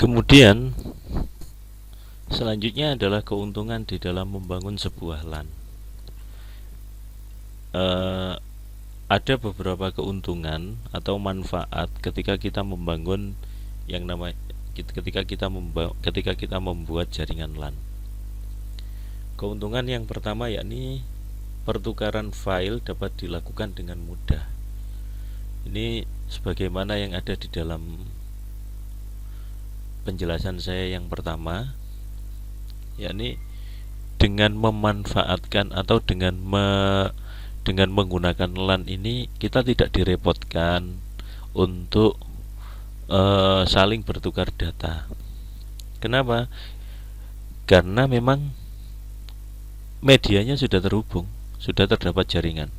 Kemudian selanjutnya adalah keuntungan di dalam membangun sebuah LAN. Eh, ada beberapa keuntungan atau manfaat ketika kita membangun yang namanya ketika kita membuat jaringan LAN. Keuntungan yang pertama yakni pertukaran file dapat dilakukan dengan mudah. Ini sebagaimana yang ada di dalam penjelasan saya yang pertama, yakni dengan memanfaatkan atau dengan menggunakan LAN ini kita tidak direpotkan untuk saling bertukar data. Kenapa? Karena memang medianya sudah terhubung, sudah terdapat jaringan.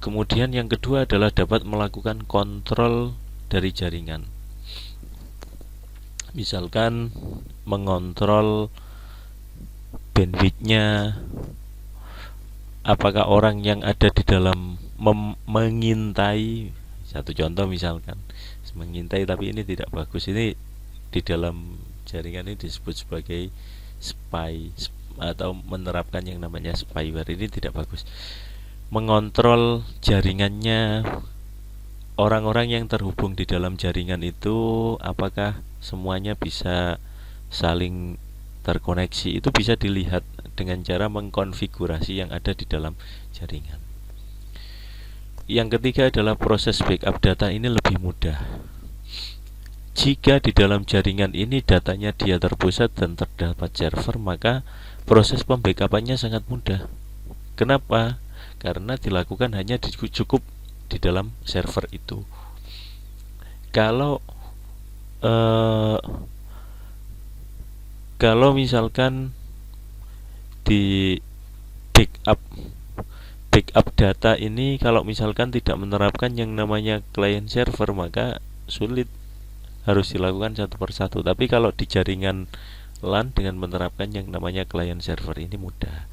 Kemudian yang kedua adalah dapat melakukan kontrol dari jaringan. Misalkan mengontrol bandwidthnya, apakah orang yang ada di dalam mengintai, satu contoh misalkan mengintai, tapi ini tidak bagus. Ini di dalam jaringan ini disebut sebagai spy atau menerapkan yang namanya spyware. Ini tidak bagus. Mengontrol jaringannya, orang-orang yang terhubung di dalam jaringan itu apakah semuanya bisa saling terkoneksi. Itu bisa dilihat dengan cara mengkonfigurasi yang ada di dalam jaringan. Yang ketiga adalah proses backup data. Ini lebih mudah. Jika di dalam jaringan ini datanya dia terpusat dan terdapat server, maka proses pembackupannya sangat mudah. Kenapa? Karena dilakukan hanya cukup di dalam server itu. Kalau misalkan di backup data ini, kalau misalkan tidak menerapkan yang namanya client server, maka sulit, harus dilakukan satu persatu. Tapi kalau di jaringan LAN dengan menerapkan yang namanya client server ini mudah.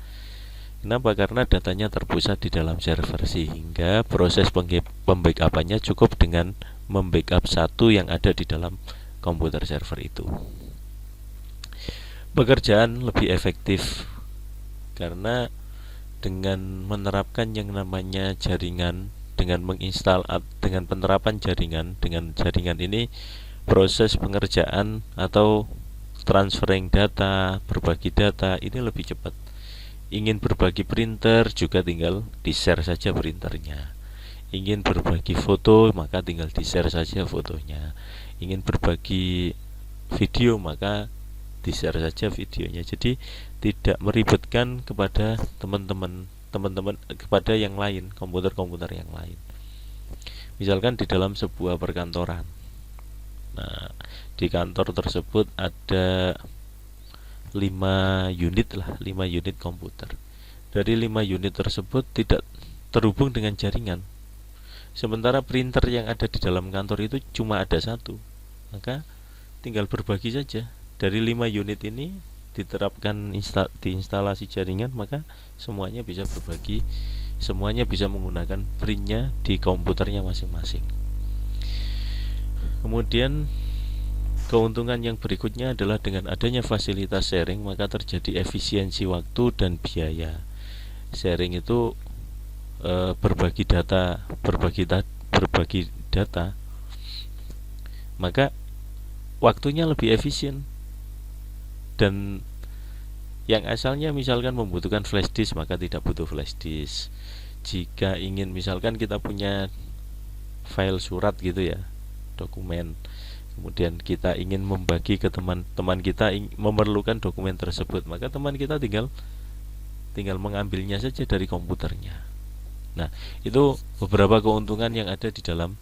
Kenapa? Karena datanya terpusat di dalam server, sehingga proses pembackupannya cukup dengan membackup satu yang ada di dalam komputer server itu. Pekerjaan lebih efektif karena dengan menerapkan yang namanya jaringan, dengan penerapan jaringan, dengan jaringan ini proses pengerjaan atau transferring data, berbagi data ini lebih cepat. Ingin berbagi printer juga tinggal di-share saja printernya. Ingin berbagi foto maka tinggal di-share saja fotonya. Ingin berbagi video maka di-share saja videonya. Jadi tidak meribetkan kepada teman-teman kepada yang lain, komputer-komputer yang lain. Misalkan di dalam sebuah perkantoran. Nah, di kantor tersebut ada 5 unit komputer. Dari 5 unit tersebut tidak terhubung dengan jaringan. Sementara printer yang ada di dalam kantor itu cuma ada satu. Maka tinggal berbagi saja. Dari 5 unit ini diterapkan di instalasi jaringan, maka semuanya bisa berbagi, semuanya bisa menggunakan printnya di komputernya masing-masing. Kemudian keuntungan yang berikutnya adalah dengan adanya fasilitas sharing, maka terjadi efisiensi waktu dan biaya. Sharing itu berbagi data, maka waktunya lebih efisien. Dan yang asalnya misalkan membutuhkan flash disk, maka tidak butuh flash disk. Jika ingin misalkan kita punya file surat gitu ya, dokumen, kemudian kita ingin membagi ke teman-teman kita memerlukan dokumen tersebut, maka teman kita tinggal mengambilnya saja dari komputernya. Nah, itu beberapa keuntungan yang ada di dalam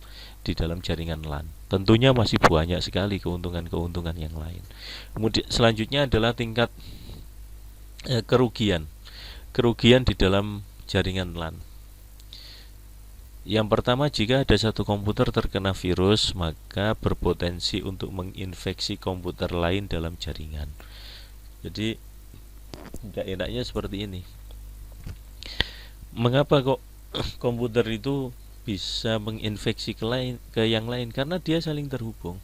jaringan LAN. Tentunya masih banyak sekali keuntungan-keuntungan yang lain. Kemudian selanjutnya adalah tingkat kerugian di dalam jaringan LAN. Yang pertama, jika ada satu komputer terkena virus, maka berpotensi untuk menginfeksi komputer lain dalam jaringan. Jadi tidak enaknya seperti ini. Mengapa kok komputer itu bisa menginfeksi ke yang lain? Karena dia saling terhubung.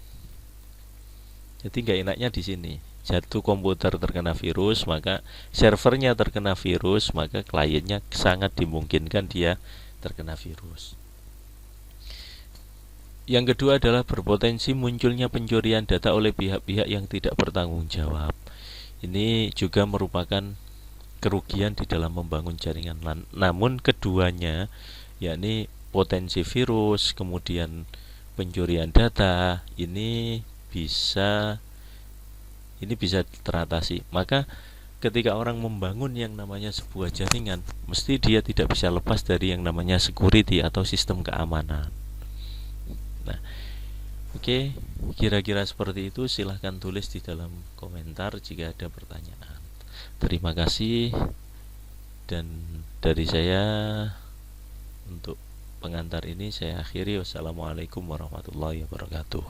Jadi nggak enaknya di sini. Satu komputer terkena virus, maka servernya terkena virus, maka kliennya sangat dimungkinkan dia terkena virus. Yang kedua adalah berpotensi munculnya pencurian data oleh pihak-pihak yang tidak bertanggung jawab. Ini juga merupakan kerugian di dalam membangun jaringan LAN. Namun keduanya, yakni potensi virus, kemudian pencurian data, ini bisa teratasi. Maka ketika orang membangun yang namanya sebuah jaringan, mesti dia tidak bisa lepas dari yang namanya security atau sistem keamanan. Nah, oke, kira-kira seperti itu. Silahkan tulis di dalam komentar jika ada pertanyaan. Terima kasih. Dan dari saya, untuk pengantar ini saya akhiri. Wassalamualaikum warahmatullahi wabarakatuh.